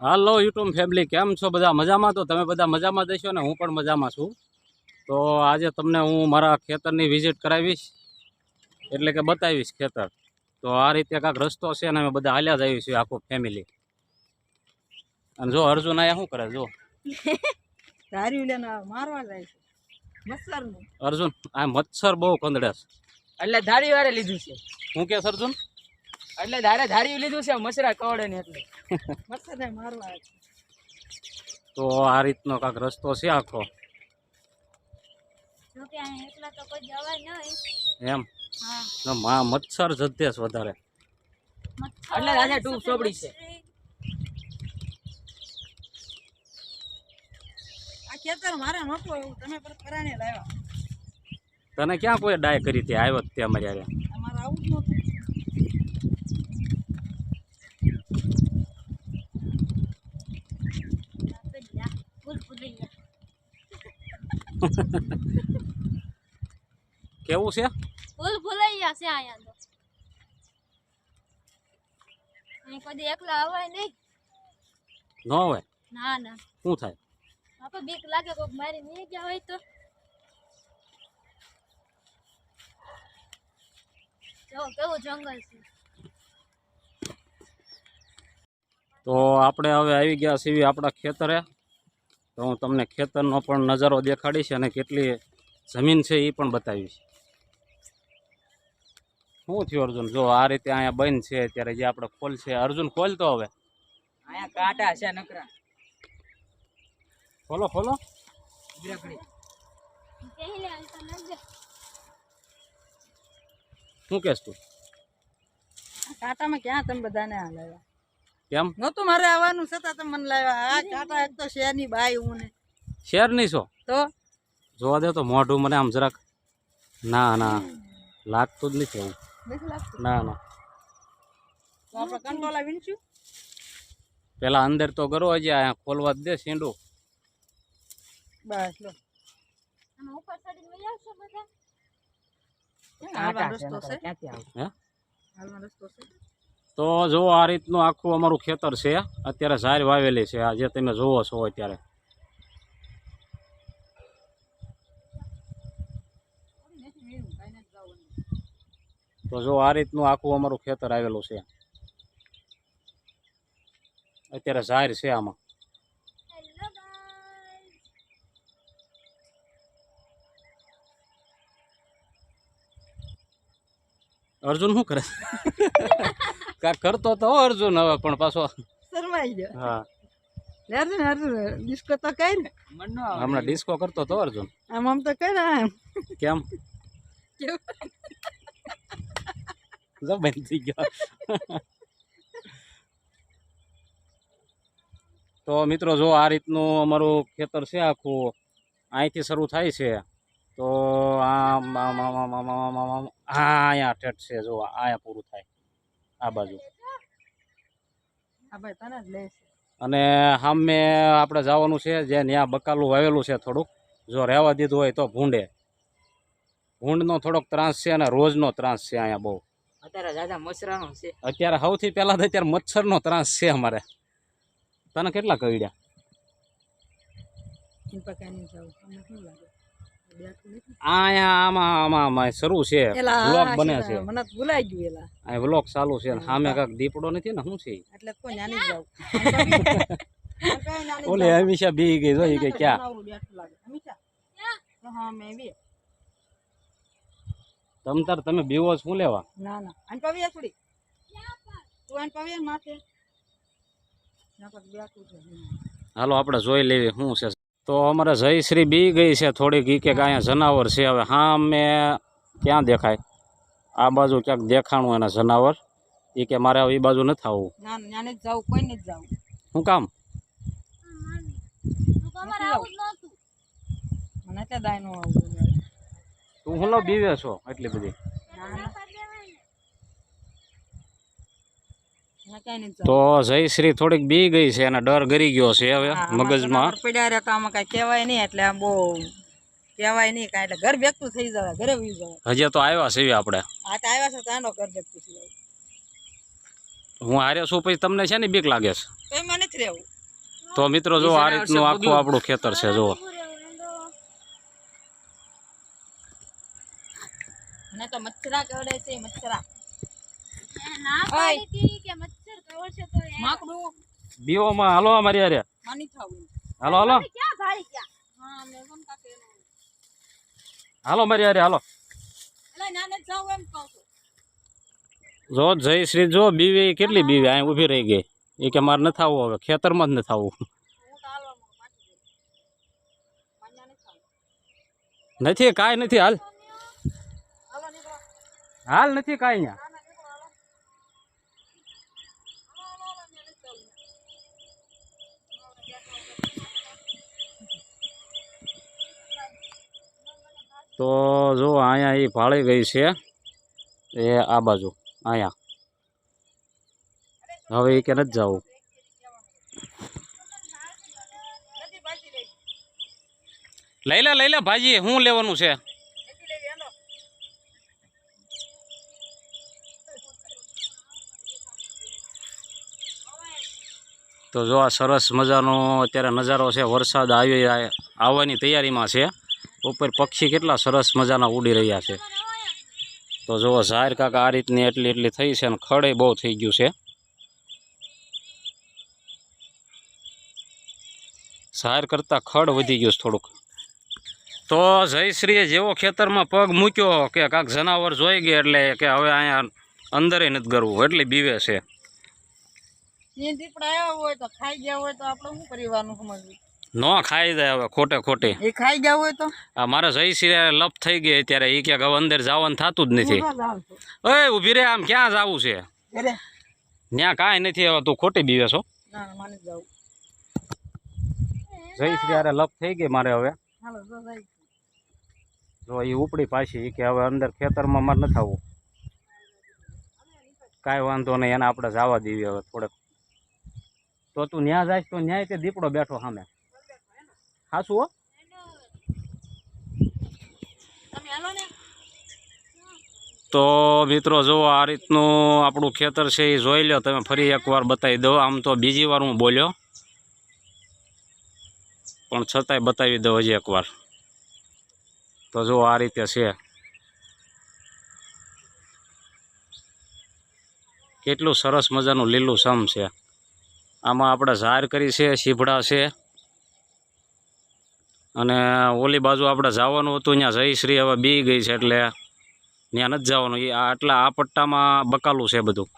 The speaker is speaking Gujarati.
હાલો યુટ્યુબ ફેમિલી, કેમ છો બધા? મજામાં? તો તમે બધા મજામાં જશો ને, હું પણ મજામાં છું. તો આજે તમને હું મારા ખેતરની વિઝિટ કરાવીશ, એટલે કે બતાવીશ ખેતર. તો આ રીતે કાંઈક રસ્તો છે ને અમે બધા હાલ્યા જ આવી છીએ આખું ફેમિલી. અને જો અર્જુન આયા શું કરે જો અર્જુન આ મચ્છર બહુ કંદડે છે એટલે ધારી વાળે લીધું છે. શું કે અર્જુન? એટલે ધારી લીધું છે, મસરા કવડે ને એટલે મચ્છરને મારવા. તો આ રીતનો કાંઈક રસ્તો છે આખો એમ. મચ્છર જધે છે વધારે, એટલે રાજા ટૂંક ચોપડી છે. આ ખેતર મારે નહોતું એવું, તમે પર કરાને લાવ્યા. તને ક્યાં કોઈ ડાય કરી તે આવ્યો તે અમારી યારે? અમારે આવું જ નહોતું. કેવું છે? ફૂલ ફૂલાઈ છે આયા તો. અહીં કદી એકલા આવાય નહીં. ન હોય? ના ના. શું થાય? આપણે બીક લાગે કોક મારી નહીં ગયા હોય તો. જો કેવું જંગલ છે. તો આપણે હવે આવી ગયા છીએ આપણા ખેતરે. તો હું તમને ખેતરનો પણ નજારો દેખાડીશ અને કેટલી જમીન છે એ પણ બતાવીશ. શું થયું અર્જુન? જો આ રીતે અહીંયા બંધ છે અત્યારે, જે આપણે ખોલ છે. અર્જુન ખોલ તો હવે. અહીંયા કાંટા છે નકરા. ખોલો ખોલો. શું કહેશ તું? કાંટામાં ક્યાં તમે બધાને લાવ્યા? કેમ નહોતું મારે આવવાનું છતાં તમે મને લાવ્યા. આ કાંટા એક તો શહેરની બાઈ હું ને. શેરની છો? તો જોવા દે તો મોઢું મને આમ જરાક. ના ના, લાગતું જ નથી એવું. નથી લાગતું? ના ના. તો આપણે કંટોલા વીણશું. પેલા અંદર તો કરો, હજી અહીંયા ખોલવા જ દે સીંડું. બસ લો. આમાં ઉપર ચડીને વઈ આવશો બધા? હાલવાનો રસ્તો છે. હે? હાલવાનો રસ્તો છે. તો જો આ રીતનું આખું અમારું ખેતર છે. અત્યારે ઝાર વાવેલી છે, આ જે તમે જોવો છો અત્યારે. તો જો આ રીતનું આખું અમારું ખેતર આવેલું છે. અત્યારે ઝાર છે આમાં. અર્જુન શું કરે? કાંઈક કરતો તો અર્જુન હવે પણ પાછો શરમાઈ ગયો. હા, અર્જુન અર્જુન ડિસ્કો તો કઈ ને હમણાં ડિસ્કો કરતો તો અર્જુન. આમ તો કઈ ને આમ કેમ કેવું? બંધ થઈ ગયો. તો મિત્રો જો આ રીતનું અમારું ખેતર છે આખું. અહીંથી શરૂ થાય છે તો આમ અહીંયા ઠેઠ છે. જો અહીંયા પૂરું થાય આ બાજુ. આ ભાઈ તને જ લે છે. અને સામે આપણે જવાનું છે, જે ત્યાં બકાલું વાવેલું છે થોડુંક. જો રહેવા દીધું હોય તો ભૂંડનો થોડોક ત્રાસ છે અને રોજનો ત્રાસ છે અહીંયા બહુ. અત્યારે દાદા મસરાનો છે. અત્યારે સૌથી પહેલા તો અત્યારે મચ્છરનો ત્રાસ છે અમારે. તને કેટલા કઈડ્યા? અહીંયા આમાં શરૂ છે, વ્લોગ બને છે. મને ભૂલાઈ ગયું એલા. અહીં વ્લોગ ચાલુ છે ને સામે કાંઈક દીપડો નથી ને, શું છે એટલે કોઈ નાની જાવ. ઓલે હંમેશા બી ગઈ જોઈ કે ક્યાં. હા મેં બી. તમે બીવો શું લેવા? ના ના આન પાવી થોડી. તું આન પાવી માથે. હાલો આપણે જોઈ લેવી શું છે. તો અમારે જયશ્રી બી ગઈ છે થોડીક. ઈ કે અહીંયા જનાવર છે. હવે હા મેં ક્યાં દેખાય? આ બાજુ ક્યાંક દેખાણું એના જનાવર. એ કે મારે એ બાજુ નથી આવવું. ના નાને જ જાવ, કોઈ નથી જાવ. શું કામ? અમારે આવું જ નહોતું. મને ત્યાં દાય નો આવું. તું હું બીવે છો એટલી બધી? તો જયશ્રી થોડીક બી ગઈ છે અને ડર ગરી ગયો છે હવે મગજમાં. પડ્યા રે કામ કઈ કહેવાય નહીં, એટલે આમ બહુ કહેવાય નહીં કાંઈ. એટલે ઘર ભેગતું થઈ જવાય, ઘરે વહી જવાય. હજી તો આવ્યા છે આપણે. આ તો આવ્યા છે તો આનો ઘર ભેગતું થઈ જાય. હું હારે છું પછી તમને છે ને બીક લાગે છે? તો એમાં નથી રહેવું. તો મિત્રો જો આ રીતનું આખું આપણું ખેતર છે જો. મને તો મચ્છરા કવડે છે મચ્છરા. ના પાડી હતી કે મચ્છર કવડશે તો એ માકડું બીઓમાં હાલો અમારી હારે. માની થાવું. હાલો હાલો ક્યાં ભાળી ગયા? હા મેં કોણ કાકે હાલો મારી હારે હાલો. એટલે નાને જાવ એમ કહું છું. જો જય શ્રી જો બીવી કેટલી બીવી અહીં ઊભી રહી ગઈ. એ કે મારે નથી આવવું હવે ખેતરમાં જ નથી આવવું. હું તો હાલવામાં પાછી ગઈ. માન્યા નથી થાવું. નથી કાંઈ નથી હાલ હાલો નીકળો. હાલ નથી કાંઈ અહીંયા. નાના નીકળો હાલો. હાલો હાલો મેં નથી જાવું. તો જો અહીંયા એ ભાળી ગઈ છે એ આ બાજુ અહીંયા. હવે એ કે નથી જવું. નથી પાછી ગઈ. લઈ લે ભાજી શું લેવાનું છે? નથી લેવી હાલો. તો જો આ સરસ મજાનો અત્યારે નજારો છે. વરસાદ આવવાની તૈયારીમાં છે. ઉપર પક્ષી કેટલા સરસ મજાના ઉડી રહ્યા છે. તો જો ઝાર કાકા આ રીતની એટલી થઈ છે અને ખડે બહુ થઈ ગયું છે. ઝાર કરતાં ખડ વધી ગયું છે થોડુંક. તો જયશ્રીએ જેવો ખેતરમાં પગ મૂક્યો કે કાંક જનાવર જોઈ ગયા એટલે કે હવે અહીંયા અંદરે નથી કરવું એટલે બીવે છે. સિંહ દીપડા આવ્યા હોય તો ખાઈ ગયા હોય તો આપણે શું પરિવારનું સમજવું? ન ખાઈ જાય હવે ખોટે. એ ખાઈ ગયા હોય તો આ મારા જયશ્રી લપ થઈ ગઈ ત્યારે એ કે હવે અંદર જવાનું થતું જ નથી. ઓય ઊભી રે આમ ક્યાં જવું છે? અરે ત્યાં કાંઈ નથી હવે તું ખોટી બીવે છો. ના માને જાવ. જયશ્રી અરે લપ થઈ ગઈ મારે હવે. હાલો જો ભાઈ. જો એ ઉપડી પાછી ઈ કે હવે અંદર ખેતરમાં મારે નથી આવવું. કાંઈ વાંધો નહીં એને આપણે જવા દેવી હવે થોડેક. તો તું ન્યા જાય તો ન્યાય તે દીપડો બેઠો સામે. હાસું હો. તમે હાલો ને. તો મિત્રો જુઓ આ રીતનું આપણું ખેતર છે એ જોઈ લો તમે. ફરી એકવાર બતાવી દો. આમ તો બીજી વાર હું બોલ્યો પણ છતાંય બતાવી દો હજી એકવાર. તો જો આ રીતે છે. કેટલું સરસ મજાનું લીલું સમ છે. આમાં આપણે ઝાર કરી છે, સીભડા છે અને ઓલી બાજુ આપણે જવાનું હતું ત્યાં જયશ્રી હવે બી ગઈ છે એટલે ત્યાં નથી જવાનું. એ આટલા આ પટ્ટામાં બકાલું છે બધું.